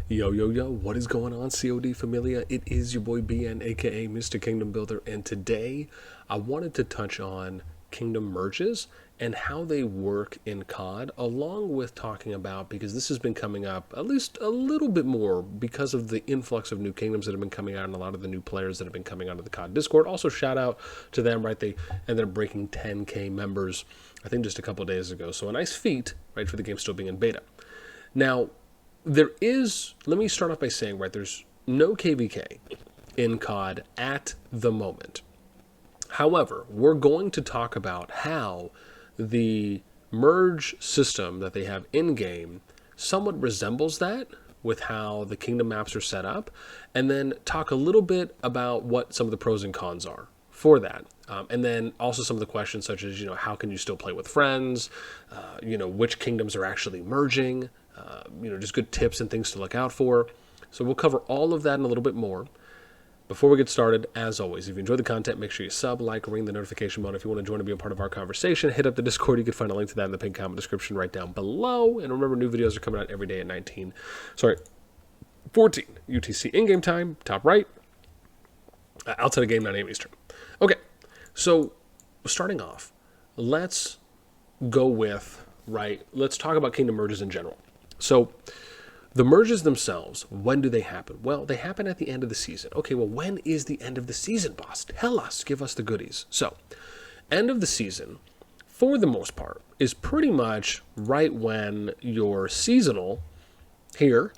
Yo, yo, yo, what is going on, COD Familia? It is your boy BN, aka Mr. Kingdom Builder, and today I wanted to touch on kingdom merges and how they work in CoD, along with talking about, because this has been coming up at least a little bit more because of the influx of new kingdoms that have been coming out and a lot of the new players that have been coming out of the CoD Discord. Also, shout out to them, right? They ended up breaking 10K members, I think just a couple days ago. So a nice feat, right, for the game still being in beta. Now, let me start off by saying, right, there's no KVK in CoD at the moment. However, we're going to talk about how the merge system that they have in-game somewhat resembles that with how the kingdom maps are set up, and then talk a little bit about what some of the pros and cons are for that. And then also some of the questions such as, how can you still play with friends? Which kingdoms are actually merging? Just good tips and things to look out for. So we'll cover all of that and a little bit more. Before we get started, as always, if you enjoy the content, make sure you sub, like, ring the notification bell. If you want to join and be a part of our conversation, hit up the Discord. You can find a link to that in the pinned comment description right down below. And remember, new videos are coming out every day at 14 UTC in-game time, top right, outside of game 9 a.m. Eastern. Okay, so starting off, let's go with, let's talk about kingdom merges in general. So the merges themselves, when do they happen? Well, they happen at the end of the season. Okay, well, when is the end of the season, boss? Tell us, give us the goodies. So, end of the season, for the most part, is pretty much right when your seasonal here,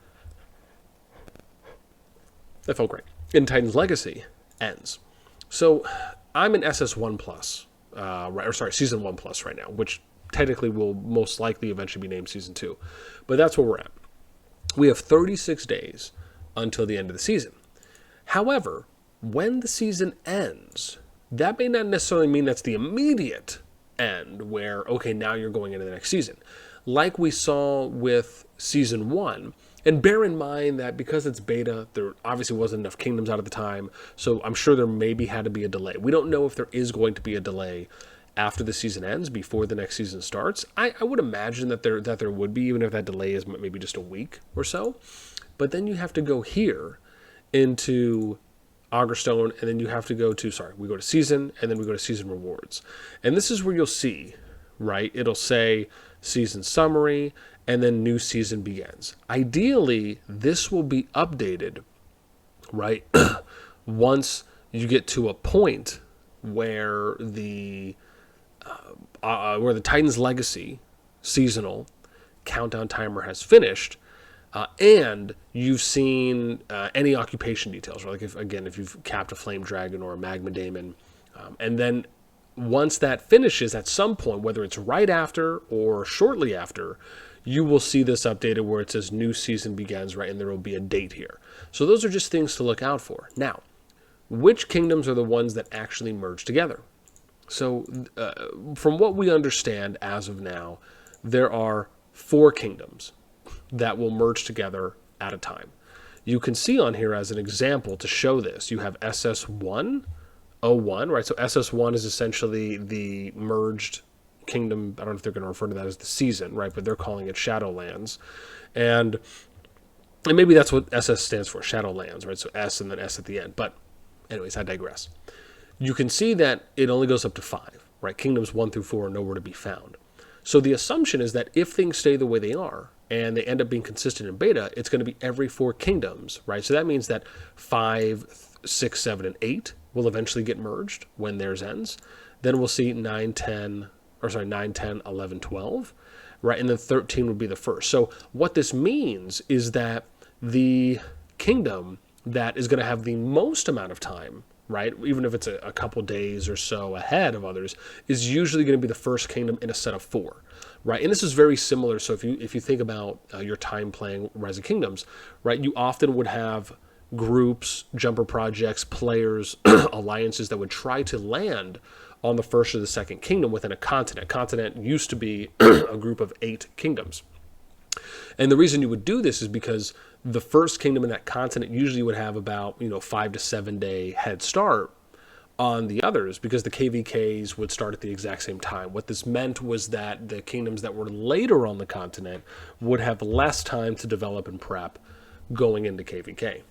that felt great, in Titan's Legacy ends. So, I'm in SS1 Plus, Season 1 Plus right now, which technically will most likely eventually be named Season 2. But that's where we're at. We have 36 days until the end of the season. However, when the season ends, that may not necessarily mean that's the immediate end where, okay, now you're going into the next season. Like we saw with Season 1, and bear in mind that because it's beta, there obviously wasn't enough kingdoms out at the time, so I'm sure there maybe had to be a delay. We don't know if there is going to be a delay after the season ends, before the next season starts. I would imagine that there would be, even if that delay is maybe just a week or so. But then you have to go here into Augerstone, and then you have to go to, we go to season, and then we go to season rewards. And this is where you'll see, right, it'll say season summary, and then new season begins. Ideally, this will be updated, right, once you get to a point where the Titan's Legacy seasonal countdown timer has finished, and you've seen any occupation details, right? Like if you've capped a flame dragon or a magma daemon, and then once that finishes, at some point, whether it's right after or shortly after, you will see this updated where it says new season begins, right? And there will be a date here. So those are just things to look out for. Now, which kingdoms are the ones that actually merge together? So, from what we understand as of now, there are 4 kingdoms that will merge together at a time. You can see on here as an example to show this, you have SS101, right? So SS1 is essentially the merged kingdom. I don't know if they're going to refer to that as the season, right? But they're calling it Shadowlands. And maybe that's what SS stands for, Shadowlands, right? So S and then S at the end. But anyways, I digress. You can see that it only goes up to 5, right? Kingdoms 1 through 4 are nowhere to be found. So the assumption is that if things stay the way they are and they end up being consistent in beta, it's going to be every 4 kingdoms, right? So that means that 5, 6, 7, and 8 will eventually get merged when theirs ends. Then we'll see 9, 10, 11, 12, right? And then 13 would be the first. So what this means is that the kingdom that is going to have the most amount of time, right, even if it's a couple days or so ahead of others, is usually going to be the first kingdom in a set of 4, right? And this is very similar. So if you think about your time playing Rise of Kingdoms, right, you often would have groups, jumper projects, players, alliances that would try to land on the first or the second kingdom within a continent. Continent used to be a group of 8 kingdoms. And the reason you would do this is because the first kingdom in that continent usually would have about 5 to 7 day head start on the others because the KVKs would start at the exact same time. What this meant was that the kingdoms that were later on the continent would have less time to develop and prep going into KVK.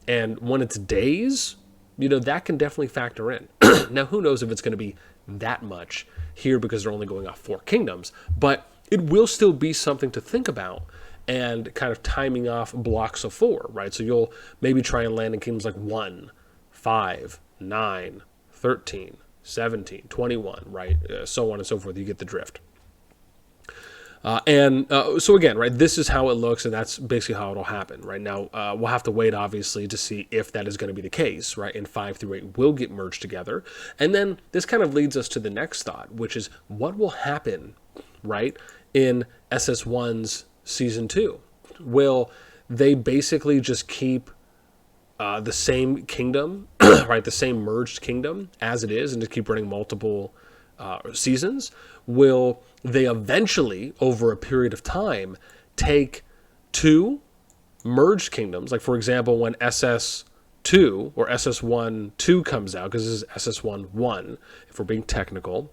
And when it's days, that can definitely factor in. Now, who knows if it's going to be that much here because they're only going off 4 kingdoms, but it will still be something to think about and kind of timing off blocks of 4, right? So you'll maybe try and land in kingdoms like 1, 5, 9, 13, 17, 21, right? So on and so forth. You get the drift. So again, right, this is how it looks, and that's basically how it'll happen. Right now, we'll have to wait, obviously, to see if that is going to be the case, right? And 5 through 8 will get merged together. And then this kind of leads us to the next thought, which is what will happen, right, in SS1's Season 2? Will they basically just keep the same kingdom, right, the same merged kingdom as it is, and just keep running multiple seasons? Will they eventually, over a period of time, take 2 merged kingdoms? Like, for example, when SS2 or SS1-2 comes out, because this is SS1-1, if we're being technical,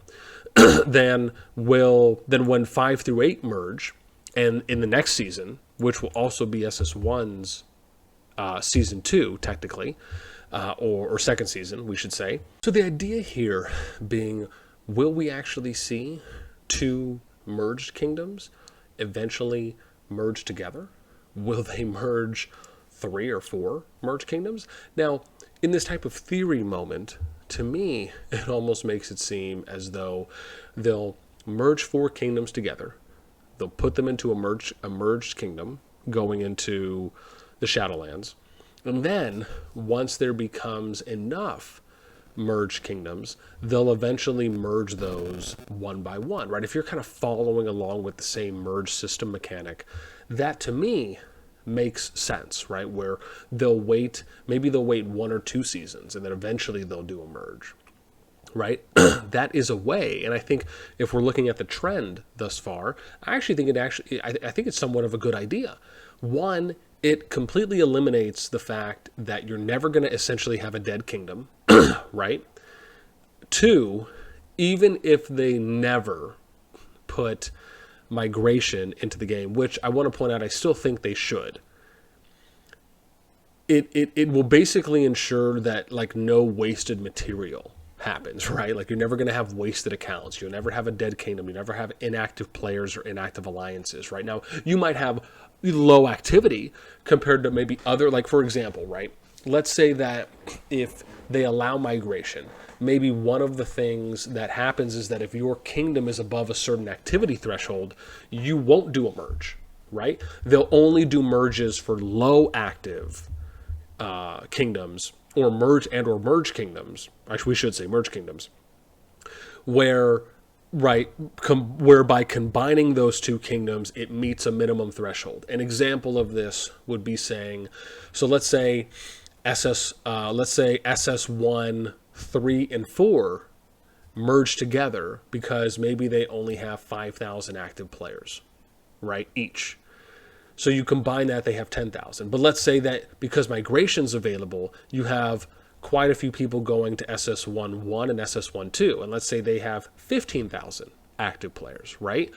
then when 5 through 8 merge, and in the next season, which will also be SS1's Season 2, technically, or second season, we should say. So the idea here being, will we actually see 2 merged kingdoms eventually merge together? Will they merge 3 or 4 merged kingdoms? Now, in this type of theory moment, to me, it almost makes it seem as though they'll merge 4 kingdoms together. They'll put them into a merged kingdom going into the Shadowlands. And then, once there becomes enough merged kingdoms, they'll eventually merge those one by one, right? If you're kind of following along with the same merge system mechanic, that to me makes sense, right? Where maybe they'll wait 1 or 2 seasons, and then eventually they'll do a merge, right? That is a way, and I think if we're looking at the trend thus far, I think it's somewhat of a good idea. One, it completely eliminates the fact that you're never going to essentially have a dead kingdom, right? 2, even if they never put migration into the game, which I want to point out, I still think they should, it will basically ensure that like no wasted material happens, right? Like you're never going to have wasted accounts. You'll never have a dead kingdom. You never have inactive players or inactive alliances, right? Now, you might have low activity compared to maybe other, like for example, right? Let's say that if they allow migration, maybe one of the things that happens is that if your kingdom is above a certain activity threshold, you won't do a merge, right? They'll only do merges for low active kingdoms, or merge kingdoms. Actually, we should say merge kingdoms, where whereby combining those 2 kingdoms, it meets a minimum threshold. An example of this would be saying, so let's say SS1, 3, and 4 merge together because maybe they only have 5,000 active players, right, each. So you combine that, they have 10,000. But let's say that because migration's available, you have quite a few people going to SS1-1 and SS1-2, and let's say they have 15,000 active players, right?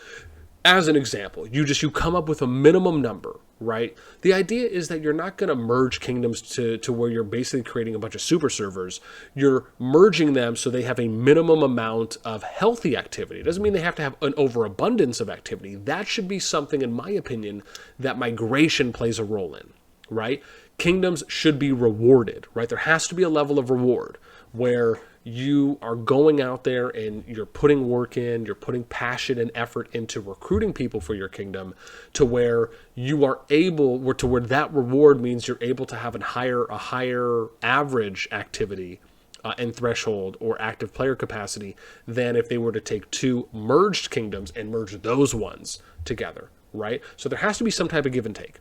As an example, you come up with a minimum number, right? The idea is that you're not going to merge kingdoms to where you're basically creating a bunch of super servers. You're merging them so they have a minimum amount of healthy activity. It doesn't mean they have to have an overabundance of activity. That should be something, in my opinion, that migration plays a role in, right? Kingdoms should be rewarded, right? There has to be a level of reward where you are going out there and you're putting work in, you're putting passion and effort into recruiting people for your kingdom, to where you are able, to where that reward means you're able to have a higher average activity and threshold or active player capacity than if they were to take 2 merged kingdoms and merge those ones together, right? So there has to be some type of give and take.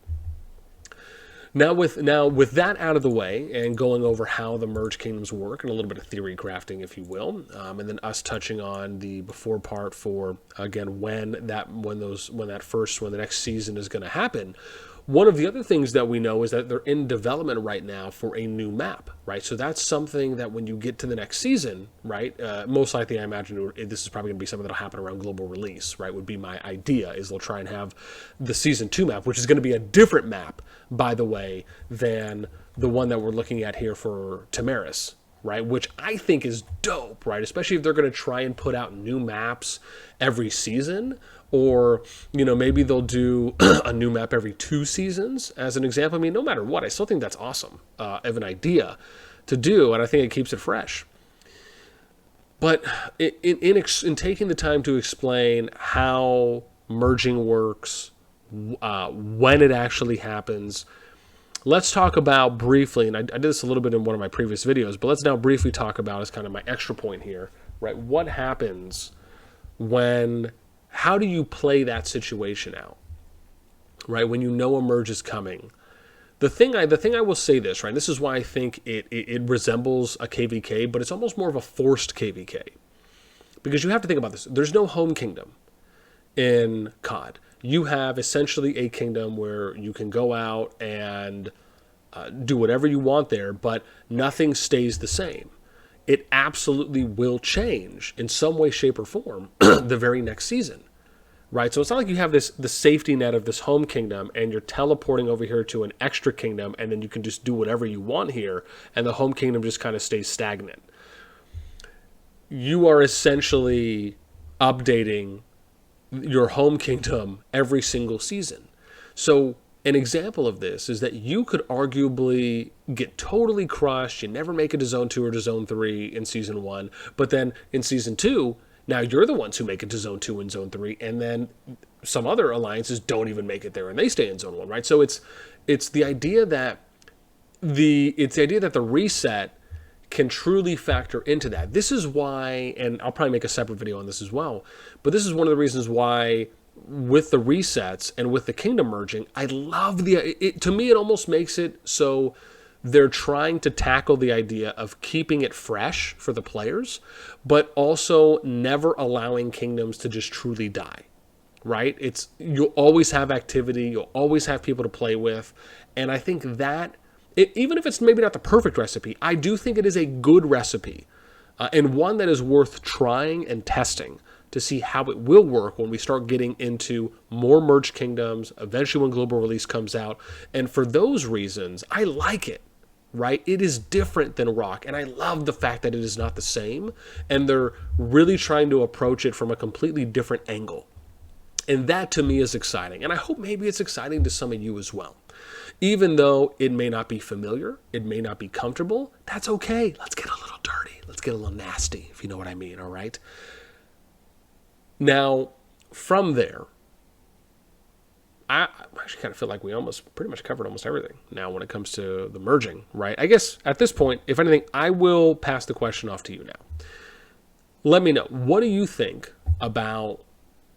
Now with that out of the way and going over how the merged kingdoms work and a little bit of theory crafting, if you will, and then us touching on the before part for, again, when the next season is going to happen, one of the other things that we know is that they're in development right now for a new map, right? So that's something that when you get to the next season, right, most likely I imagine this is probably going to be something that'll happen around global release, right, would be my idea, is they'll try and have the Season 2 map, which is going to be a different map, by the way, than the one that we're looking at here for Tamaris, right, which I think is dope, right, especially if they're going to try and put out new maps every season. Or, maybe they'll do a new map every 2 seasons, as an example. I mean, no matter what, I still think that's awesome of an idea to do, and I think it keeps it fresh. But in taking the time to explain how merging works, when it actually happens, let's talk about briefly, and I did this a little bit in one of my previous videos, but let's now briefly talk about, as kind of my extra point here, right? What happens how do you play that situation out, right? When you know a merge is coming. The thing I will say this, right? This is why I think it resembles a KVK, but it's almost more of a forced KVK. Because you have to think about this. There's no home kingdom in CoD. You have essentially a kingdom where you can go out and do whatever you want there, but nothing stays the same. It absolutely will change in some way, shape, or form the very next season, right? So it's not like you have the safety net of this home kingdom and you're teleporting over here to an extra kingdom and then you can just do whatever you want here and the home kingdom just kind of stays stagnant. You are essentially updating your home kingdom every single season. So an example of this is that you could arguably get totally crushed. You never make it to Zone 2 or to Zone 3 in Season 1. But then in Season 2, now you're the ones who make it to Zone 2 and Zone 3. And then some other alliances don't even make it there and they stay in Zone 1, right? So it's the idea that the reset can truly factor into that. This is why, and I'll probably make a separate video on this as well, but this is one of the reasons why with the resets and with the kingdom merging, I love to me, it almost makes it so they're trying to tackle the idea of keeping it fresh for the players, but also never allowing kingdoms to just truly die, right? You'll always have activity, you'll always have people to play with, and I think that, even if it's maybe not the perfect recipe, I do think it is a good recipe, and one that is worth trying and testing to see how it will work when we start getting into more merged kingdoms, eventually when global release comes out. And for those reasons, I like it, right? It is different than Rock, and I love the fact that it is not the same, and they're really trying to approach it from a completely different angle. And that to me is exciting, and I hope maybe it's exciting to some of you as well. Even though it may not be familiar, it may not be comfortable, that's okay. Let's get a little dirty. Let's get a little nasty, if you know what I mean, all right? Now, from there, I actually kind of feel like we pretty much covered almost everything now when it comes to the merging, right? I guess at this point, if anything, I will pass the question off to you now. Let me know, what do you think about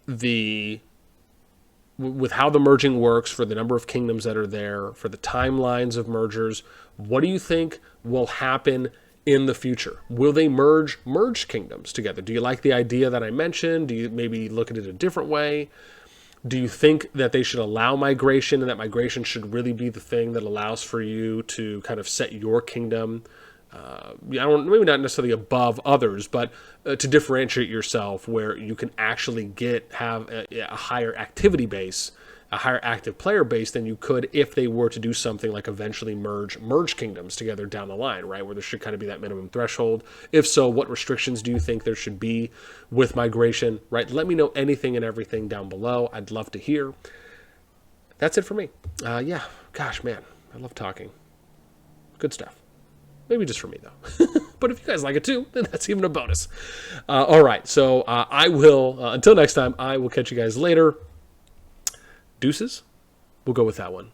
with how the merging works, for the number of kingdoms that are there, for the timelines of mergers? What do you think will happen in the future? Will they merge kingdoms together? Do you like the idea that I mentioned? Do you maybe look at it a different way? Do you think that they should allow migration, and that migration should really be the thing that allows for you to kind of set your kingdom, maybe not necessarily above others, but to differentiate yourself, where you can actually have a higher activity base, a higher active player base than you could if they were to do something like eventually merge kingdoms together down the line, right? Where there should kind of be that minimum threshold. If so, what restrictions do you think there should be with migration, right? Let me know anything and everything down below. I'd love to hear. That's it for me. Yeah, gosh, man, I love talking. Good stuff. Maybe just for me, though. But if you guys like it too, then that's even a bonus. All right, so I will, until next time, I will catch you guys later. Deuces. We'll go with that one.